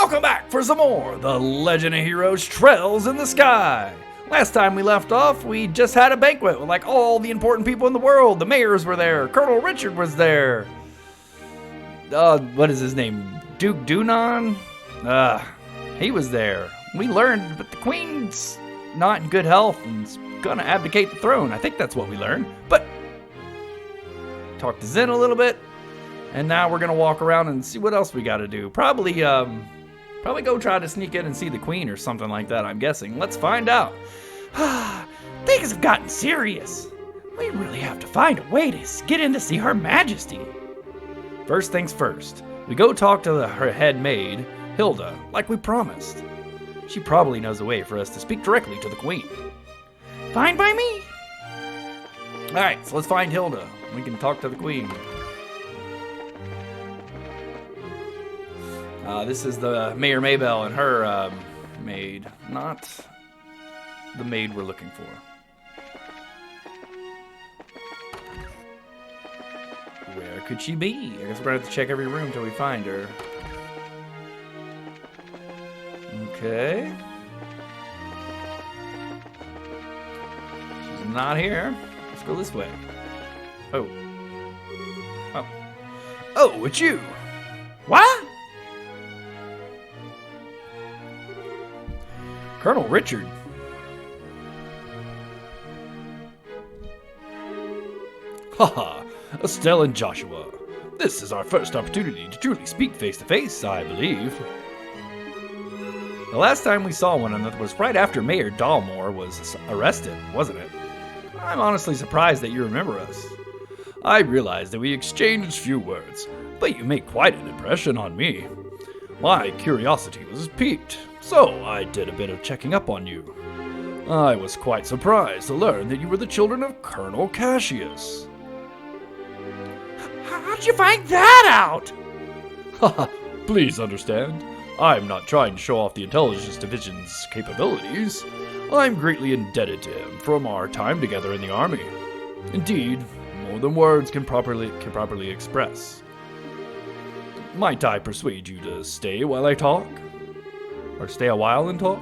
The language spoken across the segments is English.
Welcome back for some more The Legend of Heroes Trails in the Sky. Last time we left off, we just had a banquet with like all the important people in the world. The mayors were there. Colonel Richard was there. What is his name? Duke Dunan? He was there. We learned, but the queen's not in good health and's gonna abdicate the throne. I think that's what we learned. But talked to Zen a little bit, and now we're gonna walk around and see what else we gotta do. Probably go try to sneak in and see the queen or something like that, I'm guessing. Let's find out. Things have gotten serious. We really have to find a way to get in to see Her Majesty. First things first, we go talk to her head maid, Hilda, like we promised. She probably knows a way for us to speak directly to the queen. Fine by me. Alright, so let's find Hilda. We can talk to the queen. This is the Mayor Maybell and her maid, not the maid we're looking for. Where could she be? I guess we're gonna have to check every room till we find her. Okay. She's not here. Let's go this way. Oh. Oh, it's you. What? Colonel Richard. Haha, Estelle and Joshua. This is our first opportunity to truly speak face to face, I believe. The last time we saw one another was right after Mayor Dalmore was arrested, wasn't it? I'm honestly surprised that you remember us. I realize that we exchanged few words, but you make quite an impression on me. My curiosity was piqued, so I did a bit of checking up on you. I was quite surprised to learn that you were the children of Colonel Cassius. How did you find that out? Haha, please understand. I'm not trying to show off the intelligence division's capabilities. I'm greatly indebted to him from our time together in the army. Indeed, more than words can properly express. Might I persuade you to stay while I talk? Or stay a while and talk?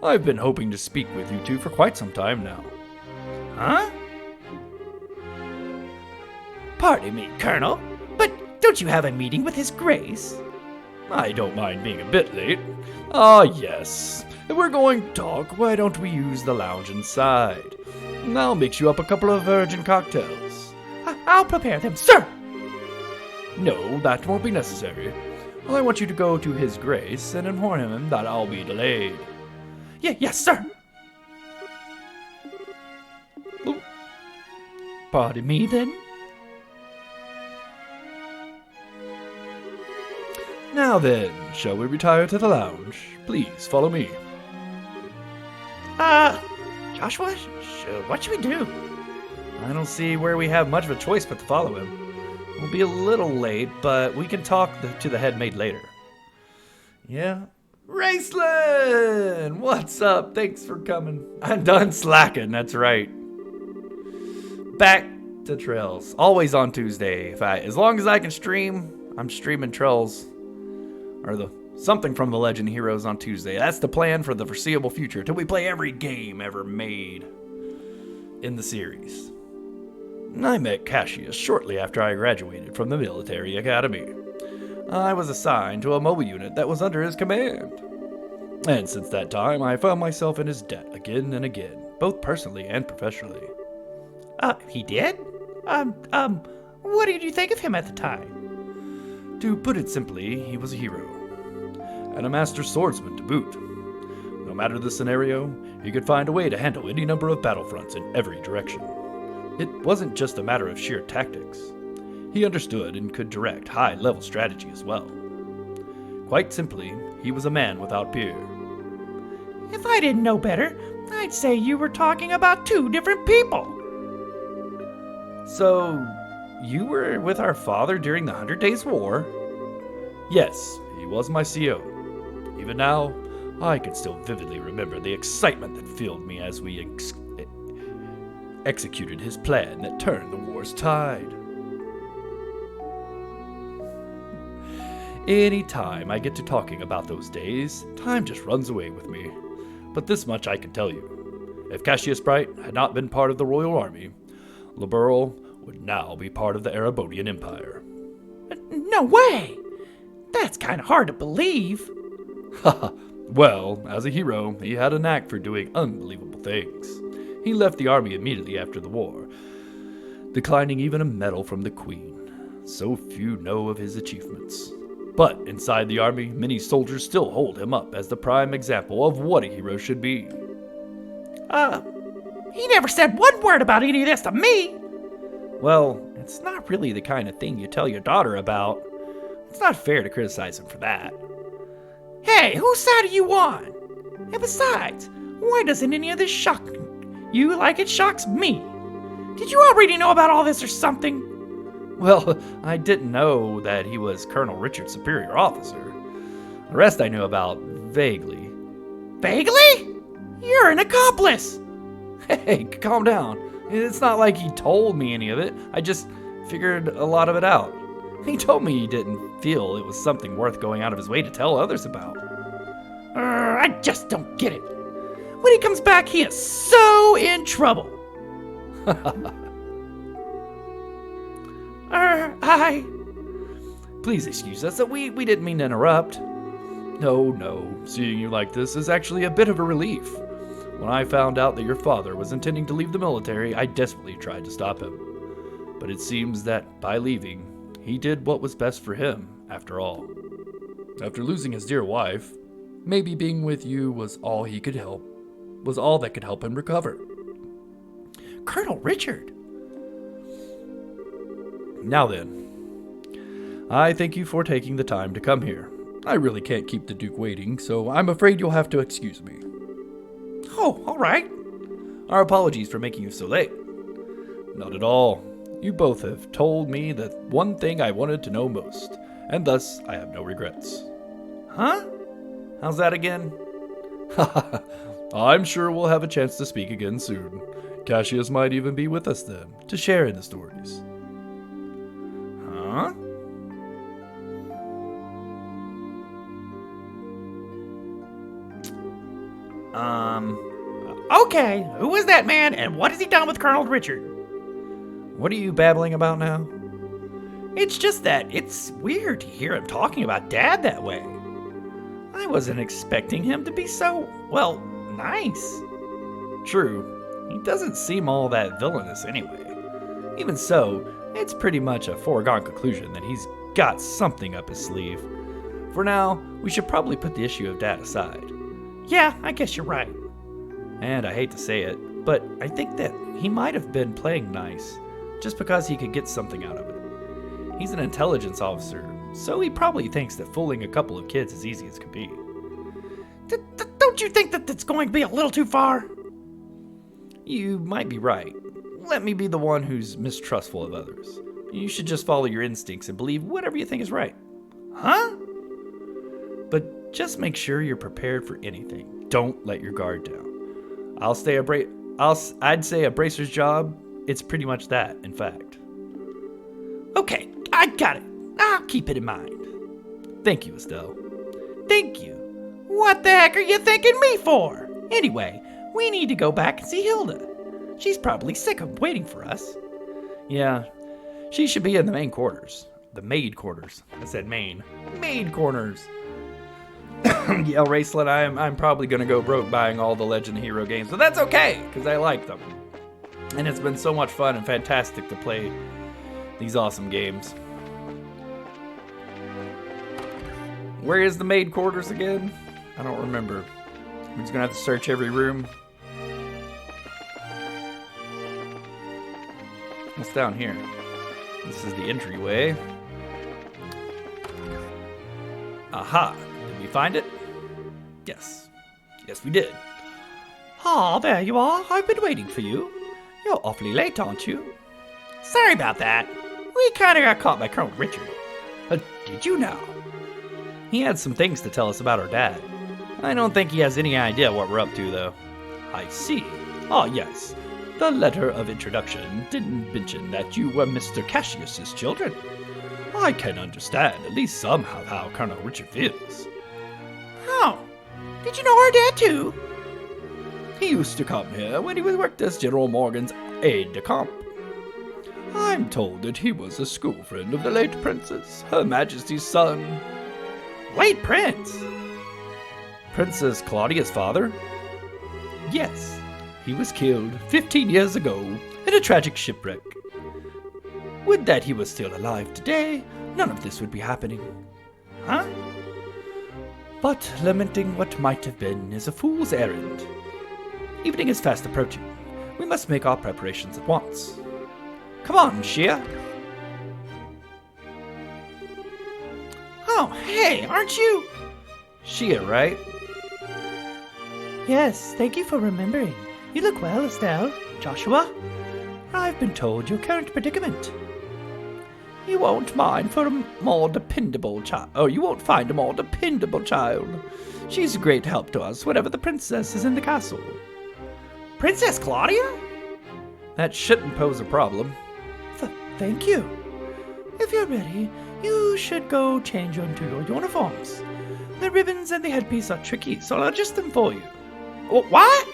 I've been hoping to speak with you two for quite some time now. Huh? Pardon me, Colonel, but don't you have a meeting with His Grace? I don't mind being a bit late. Ah, yes. If we're going to talk, why don't we use the lounge inside? I'll mix you up a couple of virgin cocktails. I'll prepare them, sir! No, that won't be necessary. I want you to go to His Grace and inform him that I'll be delayed. Yes, sir! Oh. Pardon me, then? Now then, shall we retire to the lounge? Please follow me. Joshua, what should we do? I don't see where we have much of a choice but to follow him. We'll be a little late, but we can talk to the head maid later. Yeah? Raceland! What's up? Thanks for coming. I'm done slacking, that's right. Back to Trails. Always on Tuesday. As long as I can stream, I'm streaming Trails. Or something from The Legend of Heroes on Tuesday. That's the plan for the foreseeable future, till we play every game ever made in the series. I met Cassius shortly after I graduated from the military academy. I was assigned to a mobile unit that was under his command. And since that time, I found myself in his debt again and again, both personally and professionally. He did? What did you think of him at the time? To put it simply, he was a hero. And a master swordsman to boot. No matter the scenario, he could find a way to handle any number of battlefronts in every direction. It wasn't just a matter of sheer tactics. He understood and could direct high-level strategy as well. Quite simply, he was a man without peer. If I didn't know better, I'd say you were talking about two different people. So, you were with our father during the 100 Days War? Yes, he was my CO. Even now, I can still vividly remember the excitement that filled me as we executed his plan that turned the war's tide. Any time I get to talking about those days, time just runs away with me. But this much I can tell you. If Cassius Bright had not been part of the Royal Army, Liberl would now be part of the Erebonian Empire. No way! That's kind of hard to believe. Haha. Well, as a hero, he had a knack for doing unbelievable things. He left the army immediately after the war, declining even a medal from the Queen. So few know of his achievements. But inside the army, many soldiers still hold him up as the prime example of what a hero should be. He never said one word about any of this to me. Well, it's not really the kind of thing you tell your daughter about. It's not fair to criticize him for that. Hey, whose side are you on? And besides, why doesn't any of this shock you like it shocks me? Did you already know about all this or something? Well, I didn't know that he was Colonel Richard's superior officer. The rest I knew about vaguely. Vaguely? You're an accomplice! Hey, calm down. It's not like he told me any of it. I just figured a lot of it out. He told me he didn't feel it was something worth going out of his way to tell others about. I just don't get it. When he comes back, he is so in trouble. Please excuse us. We didn't mean to interrupt. No. Seeing you like this is actually a bit of a relief. When I found out that your father was intending to leave the military, I desperately tried to stop him. But it seems that by leaving, he did what was best for him, after all. After losing his dear wife, maybe being with you was all that could help him recover. Colonel Richard. Now then, I thank you for taking the time to come here. I really can't keep the Duke waiting, so I'm afraid you'll have to excuse me. Oh, all right. Our apologies for making you so late. Not at all. You both have told me the one thing I wanted to know most, and thus I have no regrets. Huh? How's that again? I'm sure we'll have a chance to speak again soon. Cassius might even be with us then, to share in the stories. Huh? Okay, who is that man, and what has he done with Colonel Richard? What are you babbling about now? It's just that it's weird to hear him talking about Dad that way. I wasn't expecting him to be so, nice. True, he doesn't seem all that villainous anyway. Even so, it's pretty much a foregone conclusion that he's got something up his sleeve. For now, we should probably put the issue of Dad aside. Yeah, I guess you're right. And I hate to say it, but I think that he might have been playing nice, just because he could get something out of it. He's an intelligence officer, so he probably thinks that fooling a couple of kids is easy as can be. Don't you think that that's going to be a little too far? You might be right. Let me be the one who's mistrustful of others. You should just follow your instincts and believe whatever you think is right. Huh? But just make sure you're prepared for anything. Don't let your guard down. I'd say a bracer's job, it's pretty much that, in fact. Okay, I got it. I'll keep it in mind. Thank you, Estelle. Thank you. What the heck are you thanking me for? Anyway, we need to go back and see Hilda. She's probably sick of waiting for us. Yeah, she should be in the main quarters. The maid quarters. I said main. Maid corners. Yeah, Racelet, I'm probably going to go broke buying all the Legend of Hero games, but that's okay, because I like them. And it's been so much fun and fantastic to play these awesome games. Where is the maid quarters again? I don't remember. We're just going to have to search every room. What's down here? This is the entryway. Aha! Did we find it? Yes. Yes, we did. Oh, there you are. I've been waiting for you. You're awfully late, aren't you? Sorry about that. We kind of got caught by Colonel Richard. Did you know? He had some things to tell us about our dad. I don't think he has any idea what we're up to, though. I see. Ah, yes. The letter of introduction didn't mention that you were Mr. Cassius's children. I can understand at least somehow how Colonel Richard feels. Oh, did you know our dad too? He used to come here when he worked as General Morgan's aide-de-camp. I'm told that he was a school friend of the late Princess, Her Majesty's son. Late Prince? Princess Claudia's father? Yes, he was killed 15 years ago in a tragic shipwreck. Would that he was still alive today, none of this would be happening. Huh? But lamenting what might have been is a fool's errand. Evening is fast approaching. We must make our preparations at once. Come on, Shia. Oh, hey, aren't you? Shia, right? Yes, thank you for remembering. You look well, Estelle. Joshua? I've been told your current predicament. You won't mind for a more dependable child. Oh, you won't find a more dependable child. She's a great help to us whenever the princess is in the castle. Princess Claudia? That shouldn't pose a problem. Thank you. If you're ready, you should go change into your uniforms. The ribbons and the headpiece are tricky, so I'll adjust them for you. What?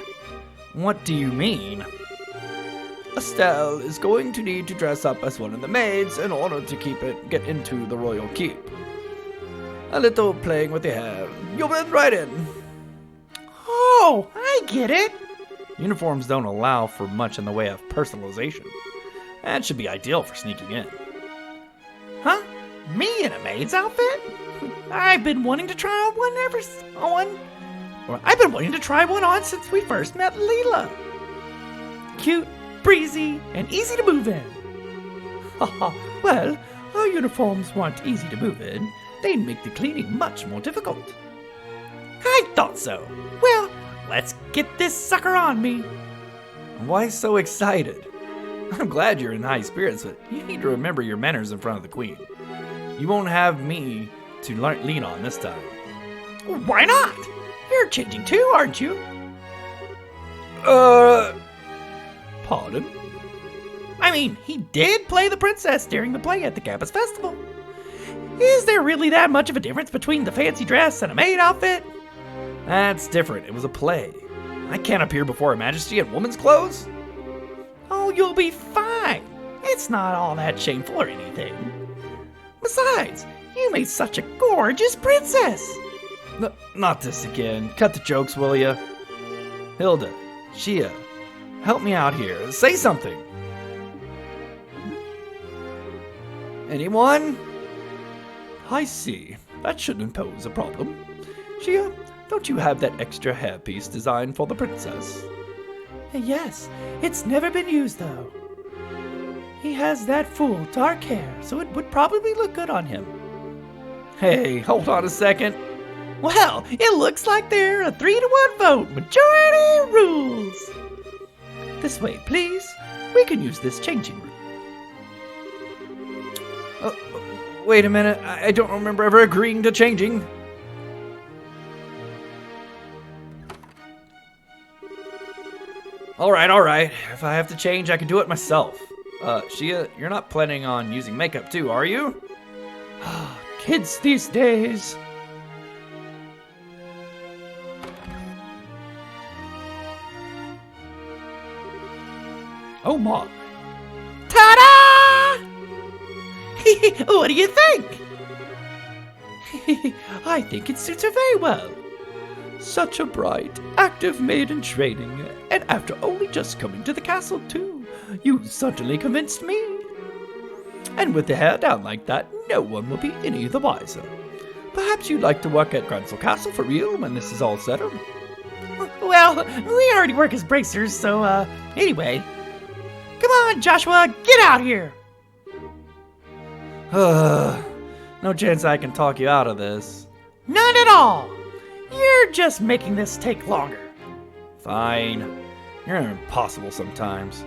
What do you mean? Estelle is going to need to dress up as one of the maids in order to get into the royal keep. A little playing with the hair. You'll blend right in. Oh, I get it. Uniforms don't allow for much in the way of personalization. That should be ideal for sneaking in. Huh? Me in a maid's outfit? I've been wanting to try I've been wanting to try one on since we first met Leela. Cute, breezy, and easy to move in. Haha, well, our uniforms weren't easy to move in. They'd make the cleaning much more difficult. I thought so. Well, let's get this sucker on me. Why so excited? I'm glad you're in high spirits, but you need to remember your manners in front of the queen. You won't have me to lean on this time. Why not? You're changing too, aren't you? Pardon? I mean, he did play the princess during the play at the campus festival. Is there really that much of a difference between the fancy dress and a maid outfit? That's different. It was a play. I can't appear before Her Majesty in woman's clothes. Oh, you'll be fine. It's not all that shameful or anything. Besides, you made such a gorgeous princess. Not this again. Cut the jokes, will ya? Hilda, Shia, help me out here. Say something. Anyone? I see. That shouldn't pose a problem. Shia, don't you have that extra hairpiece designed for the princess? Yes, it's never been used though. He has that full dark hair, so it would probably look good on him. Hey, hold on a second. Well, it looks like they're a 3-to-1 vote. Majority rules. This way, please. We can use this changing room. Wait a minute. I don't remember ever agreeing to changing. All right. If I have to change, I can do it myself. Shia, you're not planning on using makeup too, are you? Kids these days. Oh my. Ta-da! What do you think? I think it suits her very well. Such a bright, active maid in training, and after only just coming to the castle too. You certainly convinced me. And with the hair down like that, no one will be any the wiser. Perhaps you'd like to work at Gransel Castle for real when this is all settled? Well, we already work as bracers, so, anyway. Come on, Joshua, get out here! No chance I can talk you out of this. None at all! You're just making this take longer. Fine. You're impossible sometimes.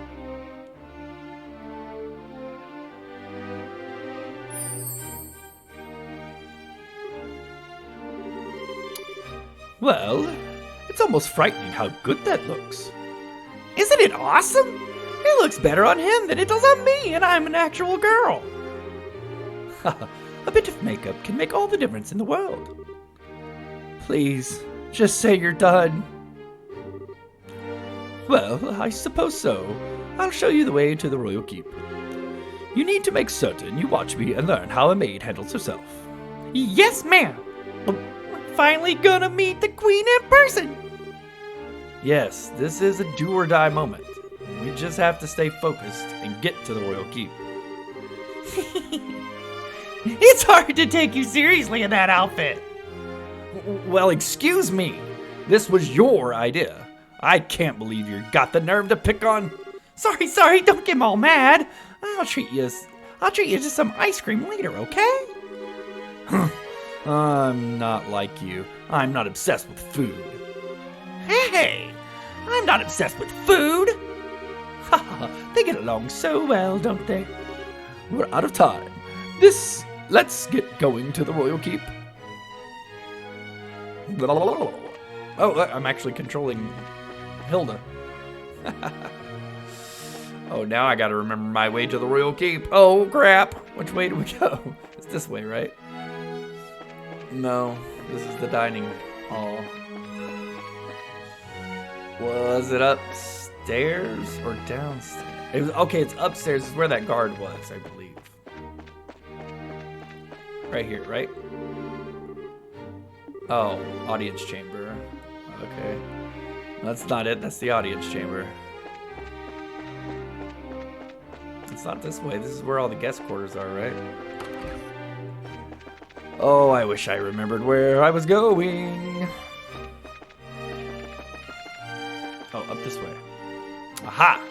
Well, it's almost frightening how good that looks. Isn't it awesome? It looks better on him than it does on me, and I'm an actual girl. A bit of makeup can make all the difference in the world. Please, just say you're done. Well, I suppose so. I'll show you the way to the royal keep. You need to make certain you watch me and learn how a maid handles herself. Yes, ma'am. We're finally gonna meet the queen in person. Yes, this is a do-or-die moment. We just have to stay focused and get to the royal keep. It's hard to take you seriously in that outfit. Well, excuse me. This was your idea. I can't believe you got the nerve to pick on... Sorry, don't get all mad. I'll treat you to some ice cream later, okay? I'm not like you. I'm not obsessed with food. Hey, I'm not obsessed with food. They get along so well, don't they? We're out of time. Let's get going to the royal keep. Oh, I'm actually controlling Hilda. Oh, now I gotta remember my way to the royal keep. Oh, crap. Which way do we go? It's this way, right? No, this is the dining hall. Was it upstairs or downstairs? Okay, it's upstairs. This is where that guard was, I believe. Right here, right? Oh, audience chamber. Okay. That's not it. That's the audience chamber. It's not this way. This is where all the guest quarters are, right? Oh, I wish I remembered where I was going. Oh, up this way. Aha!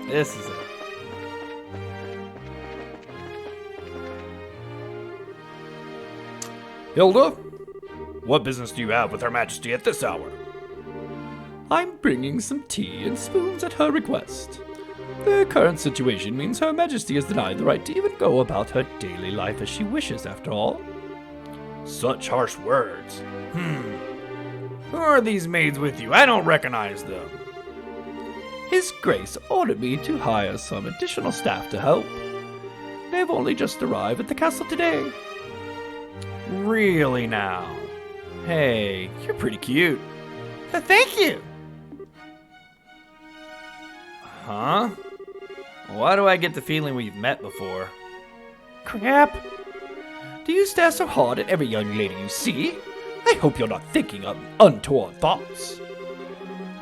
This is it. Hilda? What business do you have with Her Majesty at this hour? I'm bringing some tea and spoons at her request. The current situation means Her Majesty is denied the right to even go about her daily life as she wishes, after all. Such harsh words. Who are these maids with you? I don't recognize them. His Grace ordered me to hire some additional staff to help. They've only just arrived at the castle today. Really now? Hey, you're pretty cute. Thank you. Huh? Why do I get the feeling we've met before? Crap. Do you stare so hard at every young lady you see? I hope you're not thinking of untoward thoughts.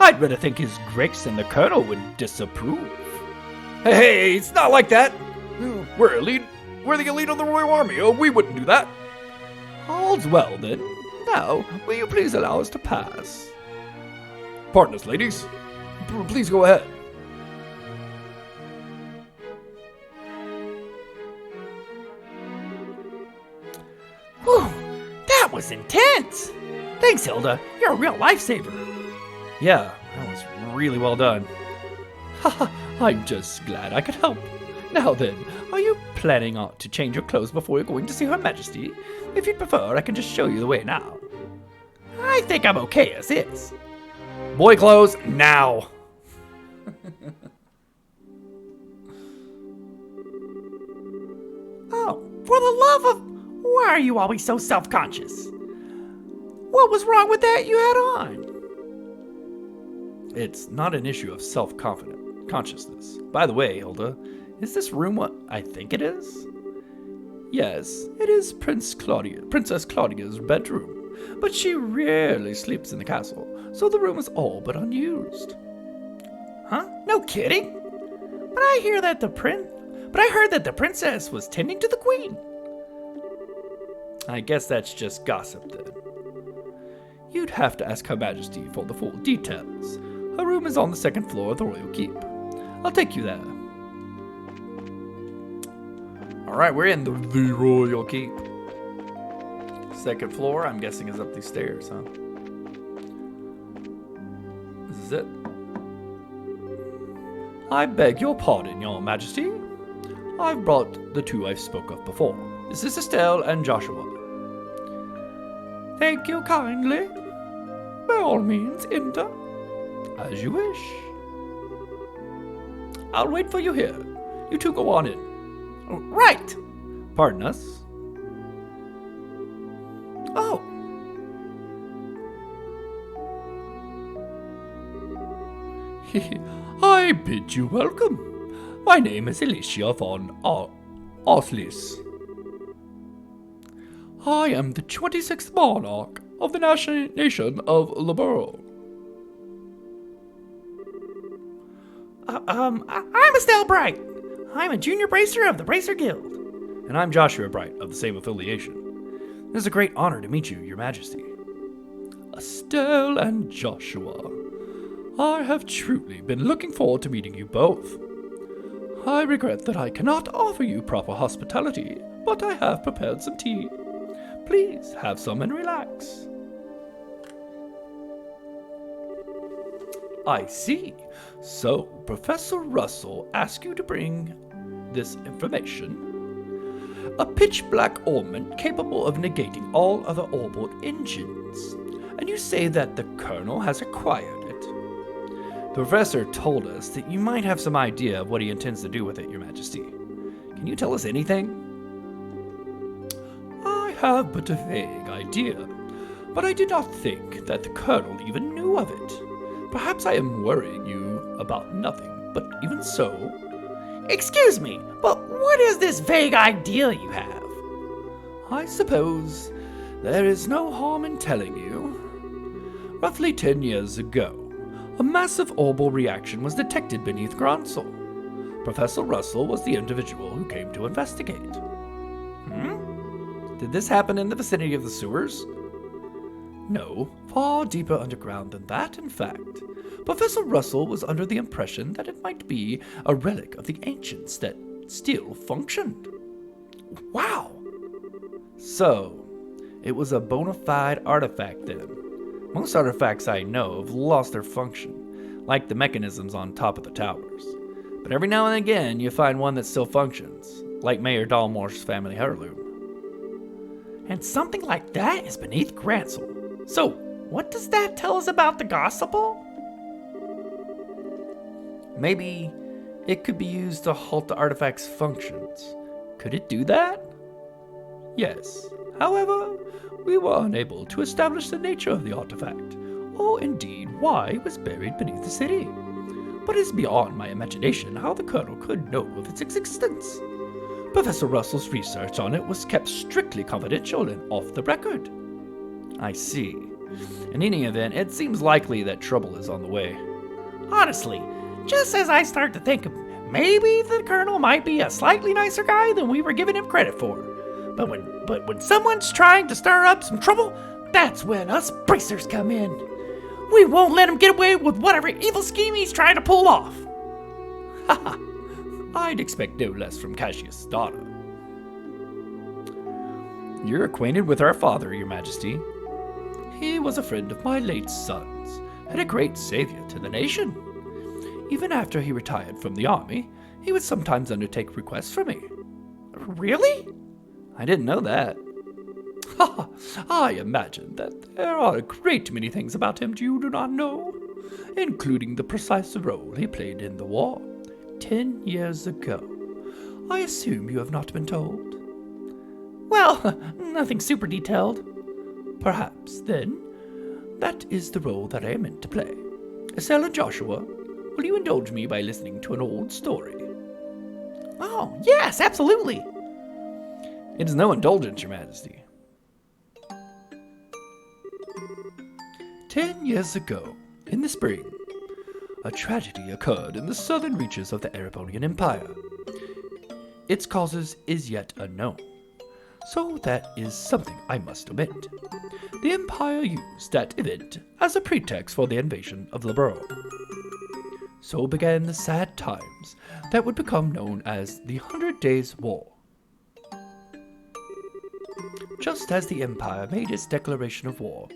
I'd rather think His Grace and the Colonel would disapprove. Hey, it's not like that. We're the elite of the Royal Army. Oh, we wouldn't do that. All's well, then. Now, will you please allow us to pass? Pardon us, ladies. Please go ahead. Whew, that was intense. Thanks, Hilda. You're a real lifesaver. Yeah, that was really well done. Haha, I'm just glad I could help. Now then, are you planning to change your clothes before you're going to see Her Majesty? If you'd prefer, I can just show you the way now. I think I'm okay as is. Boy clothes, now! Oh, for the love of... Why are you always so self-conscious? What was wrong with that you had on? It's not an issue of consciousness. By the way, Hilda, is this room what I think it is? Yes, it is Princess Claudia's bedroom, but she rarely sleeps in the castle, so the room is all but unused. Huh? No kidding? But I heard that the princess was tending to the queen. I guess that's just gossip then. You'd have to ask Her Majesty for the full details. Her room is on the second floor of the royal keep. I'll take you there. Alright, we're in the royal keep. Second floor, I'm guessing, is up these stairs, huh? This is it. I beg your pardon, Your Majesty. I've brought the two I spoke of before. This is Estelle and Joshua. Thank you kindly. By all means, enter. As you wish. I'll wait for you here. You two go on in. Right. Pardon us. Oh, I bid you welcome. My name is Alicia von Oslis. I am the 26th monarch of the nation of Laboro. I'm Estelle Bright. I'm a junior bracer of the Bracer Guild. And I'm Joshua Bright of the same affiliation. It is a great honor to meet you, Your Majesty. Estelle and Joshua, I have truly been looking forward to meeting you both. I regret that I cannot offer you proper hospitality, but I have prepared some tea. Please have some and relax. I see. So, Professor Russell asked you to bring this information. A pitch-black ornament capable of negating all other orbital engines. And you say that the Colonel has acquired it. The Professor told us that you might have some idea of what he intends to do with it, Your Majesty. Can you tell us anything? I have but a vague idea, but I did not think that the Colonel even knew of it. Perhaps I am worrying you about nothing, but even so... Excuse me, but what is this vague idea you have? I suppose there is no harm in telling you. Roughly 10 years ago, a massive orbital reaction was detected beneath Gronsel. Professor Russell was the individual who came to investigate. Did this happen in the vicinity of the sewers? No, far deeper underground than that, in fact. Professor Russell was under the impression that it might be a relic of the ancients that still functioned. Wow! So, it was a bona fide artifact then. Most artifacts I know have lost their function, like the mechanisms on top of the towers. But every now and again, you find one that still functions, like Mayor Dalmore's family heirloom. And something like that is beneath Gransel. So, what does that tell us about the gospel? Maybe it could be used to halt the artifact's functions. Could it do that? Yes. However, we were unable to establish the nature of the artifact, or indeed why it was buried beneath the city. But it is beyond my imagination how the Colonel could know of its existence. Professor Russell's research on it was kept strictly confidential and off the record. I see. In any event, it seems likely that trouble is on the way. Honestly, just as I start to think maybe the Colonel might be a slightly nicer guy than we were giving him credit for. But when someone's trying to stir up some trouble, that's when us bracers come in. We won't let him get away with whatever evil scheme he's trying to pull off. Haha. I'd expect no less from Cassius' daughter. You're acquainted with our father, Your Majesty. He was a friend of my late son's, and a great savior to the nation. Even after he retired from the army, he would sometimes undertake requests for me. Really? I didn't know that. I imagine that there are a great many things about him you do not know, including the precise role he played in the war 10 years ago. I assume you have not been told. Well, nothing super detailed. Perhaps, then, that is the role that I am meant to play. Estelle and Joshua, will you indulge me by listening to an old story? Oh, yes, absolutely. It is no indulgence, Your Majesty. 10 years ago, in the spring, a tragedy occurred in the southern reaches of the Erebonian Empire. Its causes is yet unknown, so that is something I must omit. The Empire used that event as a pretext for the invasion of Laboro. So began the sad times that would become known as the 100 Days' War. Just as the Empire made its declaration of war,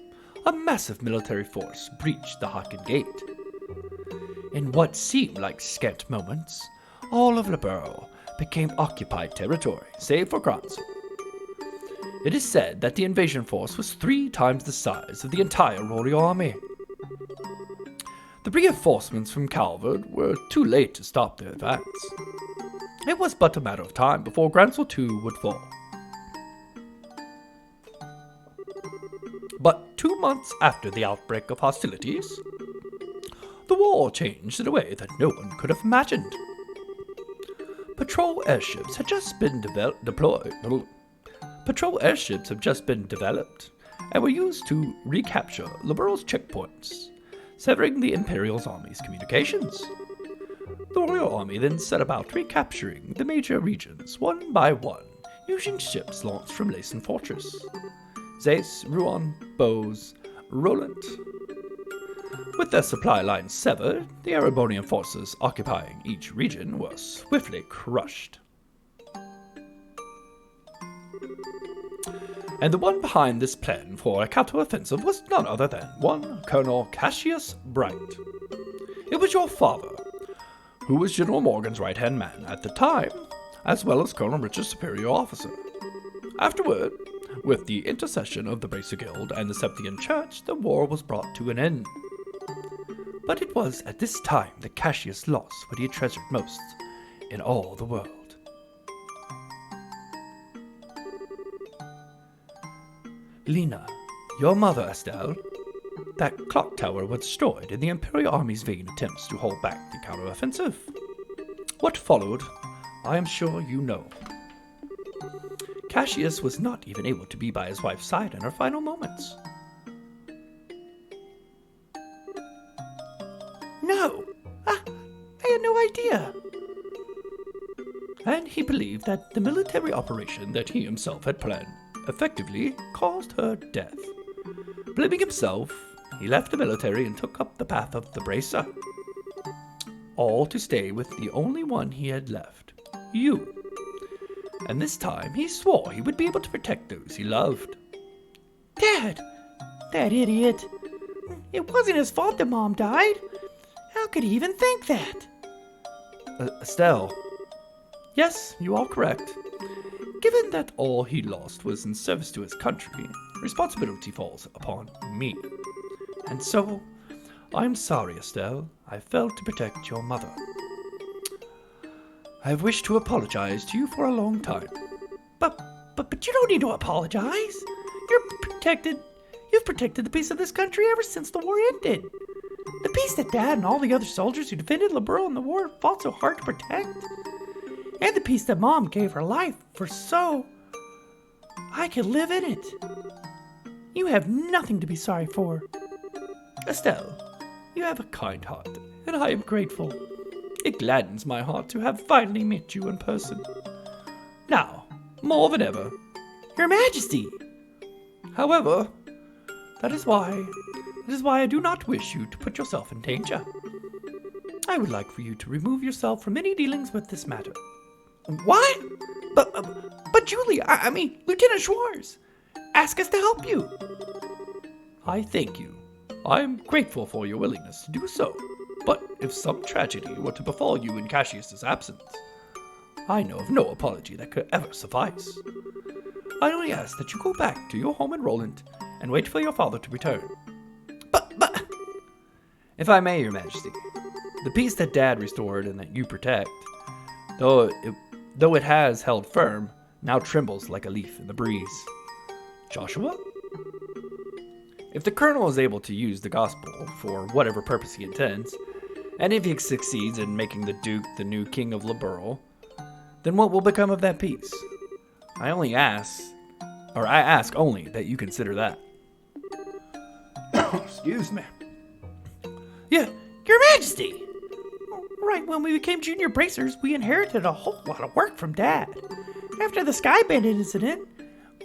a massive military force breached the Harken Gate. In what seemed like scant moments, all of Laboro became occupied territory, save for Gronsel. It is said that the invasion force was 3 times the size of the entire royal army. The reinforcements from Calvard were too late to stop their advance. It was but a matter of time before Gronsel too would fall. 2 months after the outbreak of hostilities, the war changed in a way that no one could have imagined. Patrol airships had just been deployed. Patrol airships have just been developed and were used to recapture Liberal's checkpoints, severing the Imperial Army's communications. The Royal Army then set about recapturing the major regions one by one, using ships launched from Leysen Fortress. Zeiss, Rouen, Bose, Roland. With their supply lines severed, the Erebonian forces occupying each region were swiftly crushed. And the one behind this plan for a counter-offensive was none other than one Colonel Cassius Bright. It was your father, who was General Morgan's right-hand man at the time, as well as Colonel Richard's superior officer. Afterward, with the intercession of the Bracer Guild and the Septian Church, the war was brought to an end. But it was at this time that Cassius lost what he had treasured most in all the world. Lena, your mother, Estelle. That clock tower was destroyed in the Imperial Army's vain attempts to hold back the counteroffensive. What followed, I am sure you know. Cassius was not even able to be by his wife's side in her final moments. No, I had no idea. And he believed that the military operation that he himself had planned effectively caused her death. Blaming himself, he left the military and took up the path of the Bracer. All to stay with the only one he had left, you. And this time he swore he would be able to protect those he loved. Dad! That idiot! It wasn't his fault that Mom died. How could he even think that? Estelle. Yes, you are correct. Given that all he lost was in service to his country, responsibility falls upon me. And so, I'm sorry, Estelle. I failed to protect your mother. I have wished to apologize to you for a long time. But you don't need to apologize. You've protected the peace of this country ever since the war ended. The peace that Dad and all the other soldiers who defended Liberal in the war fought so hard to protect. And the peace that Mom gave her life for so I could live in it. You have nothing to be sorry for. Estelle, you have a kind heart, and I am grateful. It gladdens my heart to have finally met you in person. Now, more than ever, Your Majesty! However, that is why I do not wish you to put yourself in danger. I would like for you to remove yourself from any dealings with this matter. What? But Julie, I mean, Lieutenant Schwartz, ask us to help you. I thank you. I am grateful for your willingness to do so. But if some tragedy were to befall you in Cassius's absence, I know of no apology that could ever suffice. I only ask that you go back to your home in Roland and wait for your father to return. But... If I may, Your Majesty, the peace that Dad restored and that you protect, though it has held firm, now trembles like a leaf in the breeze. Joshua? If the Colonel is able to use the gospel for whatever purpose he intends, and if he succeeds in making the Duke the new King of Liberal, then what will become of that peace? I ask only that you consider that. Excuse me. Yeah, Your Majesty! Right when we became junior bracers, we inherited a whole lot of work from Dad. After the Sky Bandit incident,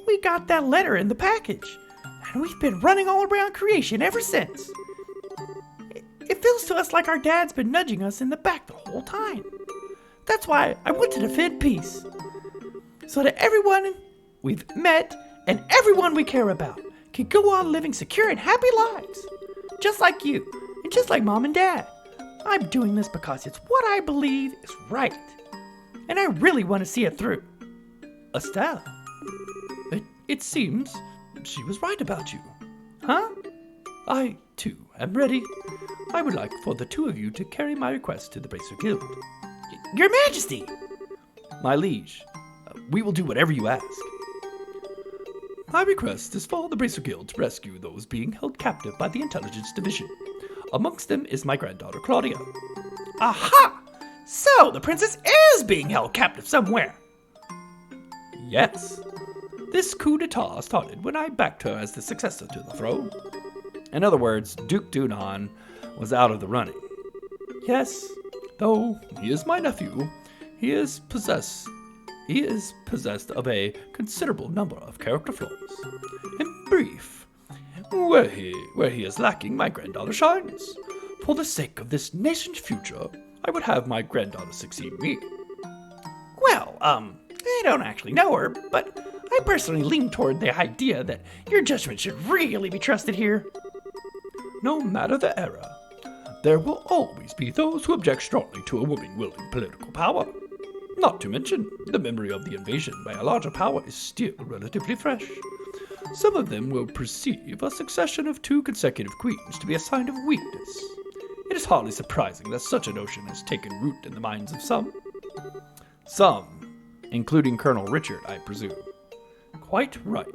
we got that letter in the package, and we've been running all around creation ever since. It feels to us like our dad's been nudging us in the back the whole time. That's why I want to defend peace, so that everyone we've met and everyone we care about can go on living secure and happy lives, just like you, and just like Mom and Dad. I'm doing this because it's what I believe is right, and I really want to see it through. Estelle, it seems she was right about you. Huh? I, too, am ready. I would like for the two of you to carry my request to the Bracer Guild. Your Majesty! My liege, we will do whatever you ask. My request is for the Bracer Guild to rescue those being held captive by the Intelligence Division. Amongst them is my granddaughter Claudia. Aha! So, the princess is being held captive somewhere. Yes. This coup d'etat started when I backed her as the successor to the throne. In other words, Duke Dunan was out of the running. Yes, though he is my nephew, he is possessed of a considerable number of character flaws. In brief, where he is lacking, my granddaughter shines. For the sake of this nation's future, I would have my granddaughter succeed me. Well, I don't actually know her, but I personally lean toward the idea that your judgment should really be trusted here. No matter the era, there will always be those who object strongly to a woman wielding political power. Not to mention, the memory of the invasion by a larger power is still relatively fresh. Some of them will perceive a succession of 2 consecutive queens to be a sign of weakness. It is hardly surprising that such a notion has taken root in the minds of some. Some, including Colonel Richard, I presume. Quite right.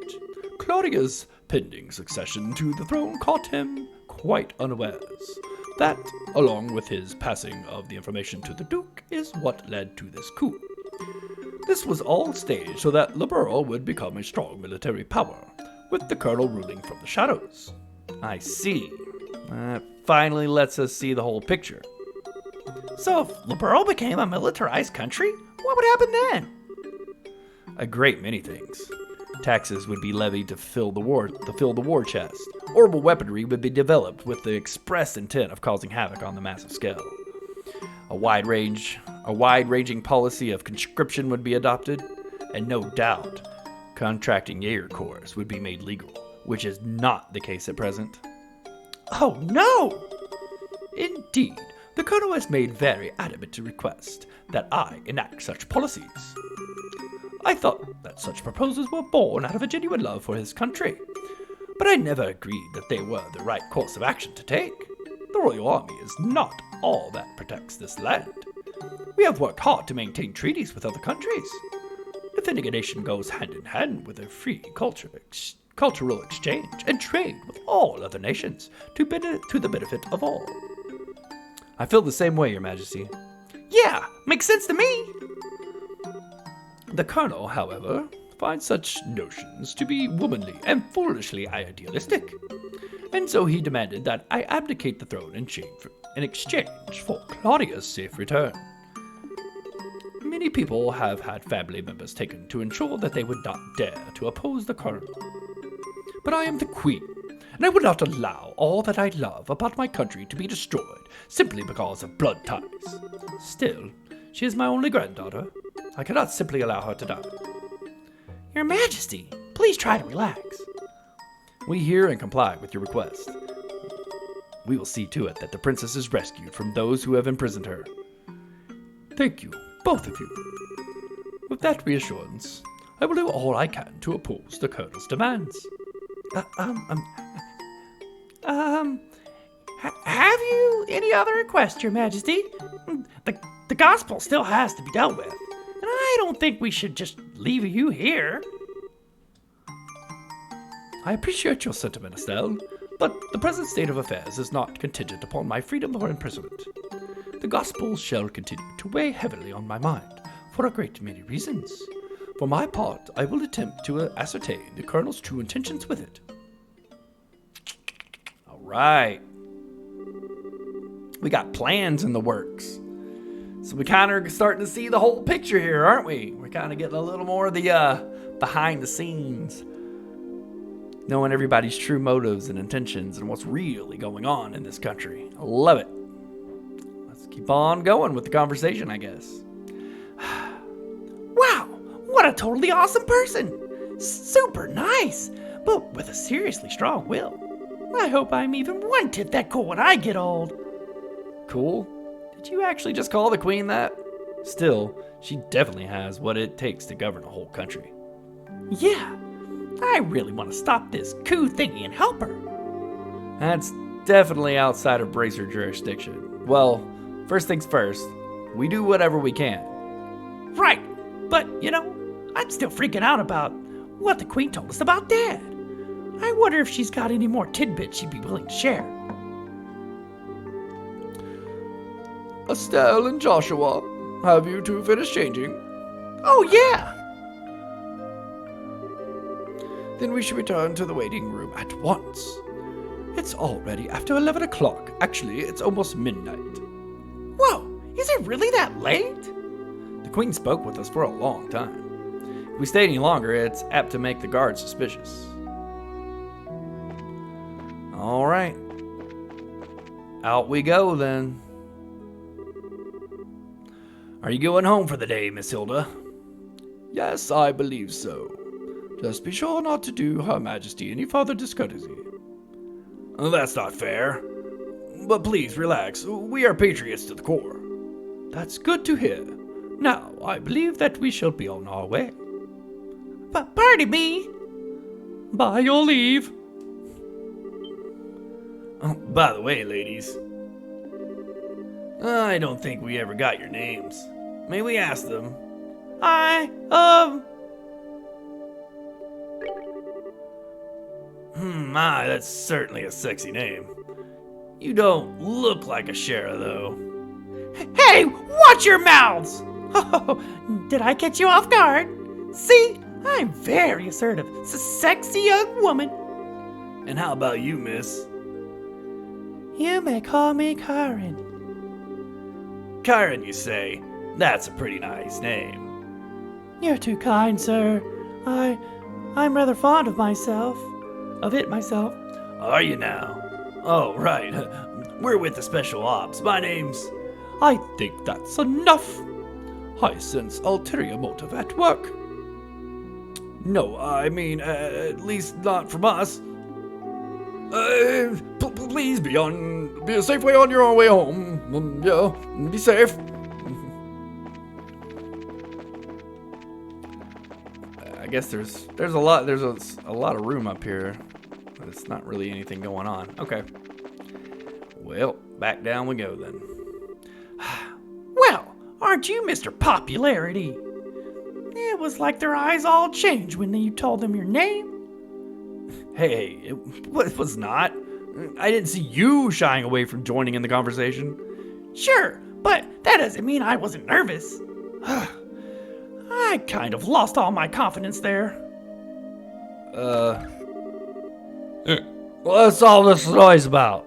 Claudia's pending succession to the throne caught him quite unawares. That, along with his passing of the information to the Duke, is what led to this coup. This was all staged so that Liberl would become a strong military power, with the Colonel ruling from the shadows. I see. That finally lets us see the whole picture. So if Liberl became a militarized country, what would happen then? A great many things. Taxes would be levied to fill the war chest. Horrible weaponry would be developed with the express intent of causing havoc on the massive scale. A wide-ranging policy of conscription would be adopted, and no doubt, contracting Jaeger corps would be made legal, which is not the case at present. Oh no! Indeed, the Colonel has made very adamant to request that I enact such policies. I thought that such proposals were born out of a genuine love for his country, but I never agreed that they were the right course of action to take. The Royal Army is not all that protects this land. We have worked hard to maintain treaties with other countries. Defending a nation goes hand in hand with a free cultural exchange and trade with all other nations to the benefit of all. I feel the same way, Your Majesty. Yeah, makes sense to me. The Colonel, however, finds such notions to be womanly and foolishly idealistic, and so he demanded that I abdicate the throne in exchange for Claudia's safe return. Many people have had family members taken to ensure that they would not dare to oppose the Colonel. But I am the Queen, and I would not allow all that I love about my country to be destroyed simply because of blood ties. Still, she is my only granddaughter. I cannot simply allow her to die. Your Majesty, please try to relax. We hear and comply with your request. We will see to it that the princess is rescued from those who have imprisoned her. Thank you, both of you. With that reassurance, I will do all I can to oppose the Colonel's demands. Have you any other requests, Your Majesty? The gospel still has to be dealt with, and I don't think we should just leave you here. I appreciate your sentiment, Estelle, but the present state of affairs is not contingent upon my freedom or imprisonment. The gospel shall continue to weigh heavily on my mind for a great many reasons. For my part, I will attempt to ascertain the Colonel's true intentions with it. All right. We got plans in the works. So we kind of starting to see the whole picture here, aren't we? We're kind of getting a little more of the behind the scenes. Knowing everybody's true motives and intentions and what's really going on in this country. I love it. Let's keep on going with the conversation, I guess. Wow, what a totally awesome person. Super nice, but with a seriously strong will. I hope I'm even 1/10 that cool when I get old. Cool? Did you actually just call the Queen that? Still, she definitely has what it takes to govern a whole country. Yeah, I really want to stop this coup thingy and help her. That's definitely outside of Bracer jurisdiction. Well, first things first, we do whatever we can. Right, but, I'm still freaking out about what the Queen told us about Dad. I wonder if she's got any more tidbits she'd be willing to share. Estelle and Joshua, have you two finished changing? Oh, yeah! Then we should return to the waiting room at once. It's already after 11 o'clock. Actually, it's almost midnight. Whoa, is it really that late? The Queen spoke with us for a long time. If we stay any longer, it's apt to make the guards suspicious. All right. Out we go, then. Are you going home for the day, Miss Hilda? Yes, I believe so. Just be sure not to do Her Majesty any further discourtesy. That's not fair. But please, relax. We are patriots to the core. That's good to hear. Now, I believe that we shall be on our way. But pardon me. By your leave. Oh, by the way, ladies, I don't think we ever got your names. May we ask them? That's certainly a sexy name. You don't look like a Shara, though. Hey, watch your mouths! Oh, did I catch you off guard? See, I'm very assertive. It's a sexy young woman. And how about you, miss? You may call me Karen. Karen, you say? That's a pretty nice name. You're too kind, sir. I'm rather fond of myself. Are you now? Oh, right. We're with the Special Ops. My name's... I think that's enough. I sense ulterior motive at work. No, I mean, at least not from us. Please be a safe way on your way home. Yeah, be safe. I guess there's a lot of room up here, but it's not really anything going on. Okay. Well, back down we go then. Well, aren't you Mr. Popularity? It was like their eyes all changed when you told them your name. Hey, it was not. I didn't see you shying away from joining in the conversation. Sure, but that doesn't mean I wasn't nervous. I kind of lost all my confidence there. What's all this noise about?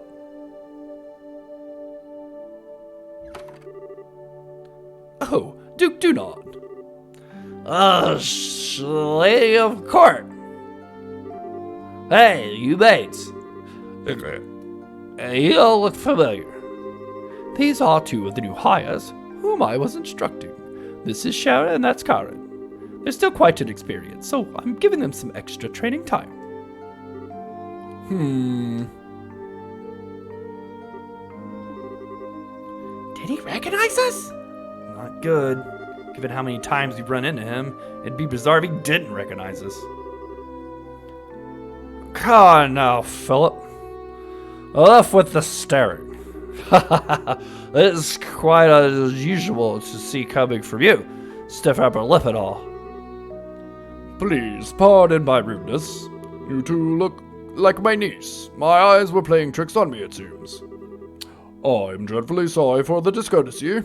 Oh, Duke Dunod. Lady of court. Hey, you mates. You all look familiar. These are two of the new hires whom I was instructing. This is Sharon and that's Karen. They're still quite inexperienced, so I'm giving them some extra training time. Did he recognize us? Not good. Given how many times we've run into him, it'd be bizarre if he didn't recognize us. Come on now, Philip. Enough with the staring. It's quite unusual to see coming from you, stiff upper lip and all. Please pardon my rudeness. You two look like my niece. My eyes were playing tricks on me, it seems. I'm dreadfully sorry for the discourtesy.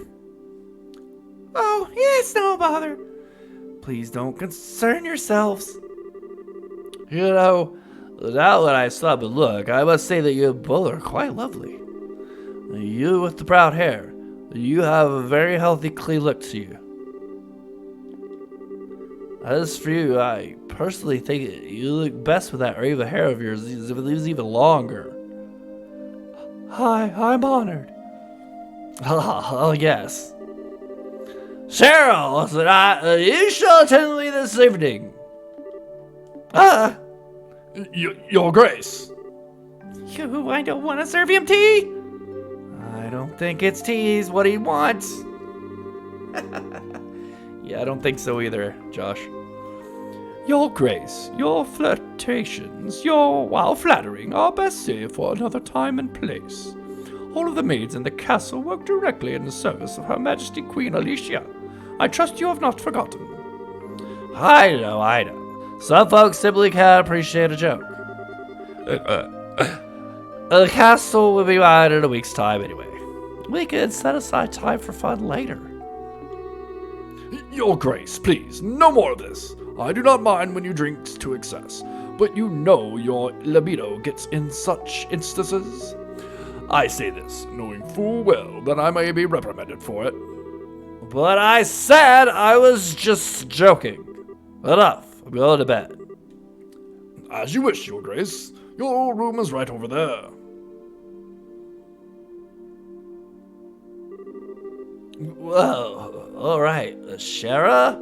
Oh, it's no bother. Please don't concern yourselves. You know, now that I stop and look, I must say that you both are quite lovely. You with the proud hair, you have a very healthy, clean look to you. As for you, I personally think you look best with that raven hair of yours if it leaves even longer. Hi, I'm honored. Oh, yes. Cheryl, said you shall attend me this evening. Your Grace. I don't want to serve him tea. I don't think it's tea is what he wants. Yeah, I don't think so either, Josh. Your Grace, your flirtations, while flattering, are best saved for another time and place. All of the maids in the castle work directly in the service of Her Majesty Queen Alicia. I trust you have not forgotten. I know. Some folks simply can't appreciate a joke. The castle will be mine in a week's time anyway. We can set aside time for fun later. Your Grace, please, no more of this. I do not mind when you drink to excess, but you know your libido gets in such instances. I say this, knowing full well that I may be reprimanded for it. But I said I was just joking. Enough. I'm going to bed. As you wish, Your Grace. Your room is right over there. Whoa. All right. Shara,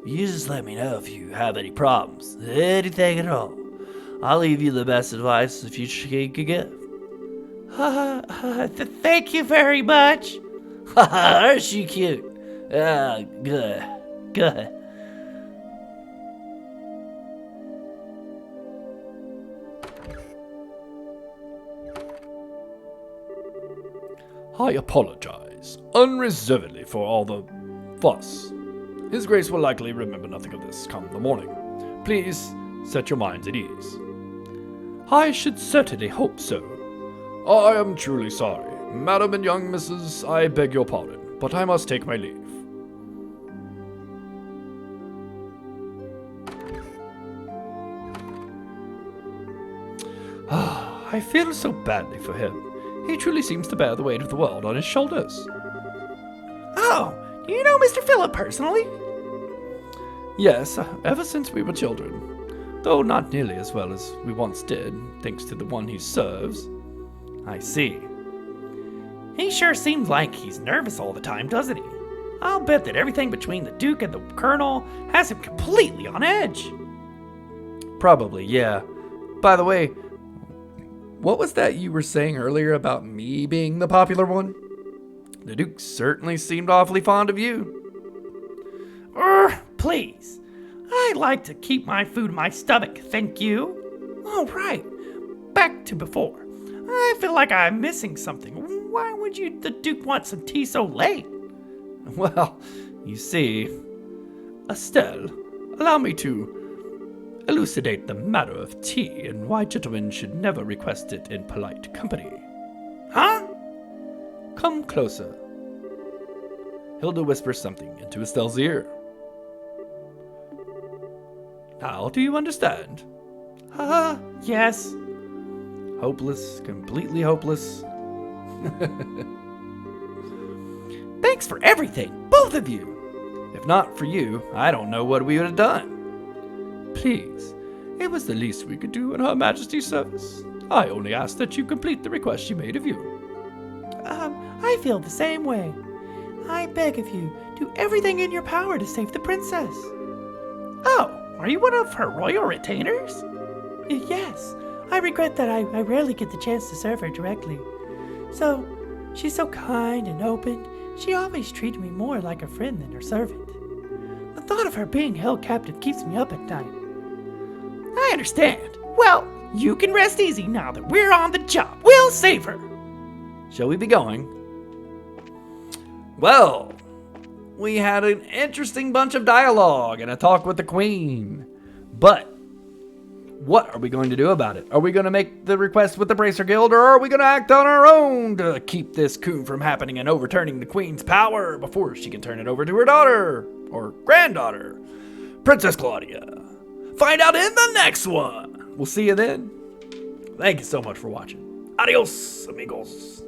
you just let me know if you have any problems. Anything at all. I'll leave you the best advice the future king could give. Thank you very much. Aren't she cute? Good. Good. I apologize unreservedly for all the fuss. His Grace will likely remember nothing of this come the morning. Please set your minds at ease. I should certainly hope so. I am truly sorry. Madam and young Mrs., I beg your pardon, but I must take my leave. I feel so badly for him. He truly seems to bear the weight of the world on his shoulders. Oh, do you know Mr. Phillip personally? Yes, ever since we were children. Though not nearly as well as we once did, thanks to the one he serves. I see. He sure seems like he's nervous all the time, doesn't he? I'll bet that everything between the Duke and the Colonel has him completely on edge. Probably, yeah. By the way, what was that you were saying earlier about me being the popular one? The Duke certainly seemed awfully fond of you. Please. I like to keep my food in my stomach, thank you. All right, back to before. I feel like I'm missing something. Why would the Duke want some tea so late? Well, you see, Estelle, allow me to elucidate the matter of tea and why gentlemen should never request it in polite company. Huh? Come closer. Hilda whispers something into Estelle's ear. Now, do you understand? Yes. Hopeless, completely hopeless. Thanks for everything, both of you. If not for you, I don't know what we would have done. Please, it was the least we could do in Her Majesty's service. I only ask that you complete the request she made of you. I feel the same way. I beg of you, do everything in your power to save the princess. Oh, are you one of her royal retainers? Yes. I regret that I rarely get the chance to serve her directly. So, she's so kind and open. She always treated me more like a friend than her servant. The thought of her being held captive keeps me up at night. I understand. Well, you can rest easy now that we're on the job. We'll save her. Shall we be going? Well, we had an interesting bunch of dialogue and a talk with the Queen. But what are we going to do about it? Are we going to make the request with the Bracer Guild, or are we going to act on our own to keep this coup from happening and overturning the Queen's power before she can turn it over to her daughter or granddaughter, Princess Claudia? Find out in the next one. We'll see you then. Thank you so much for watching. Adios, amigos.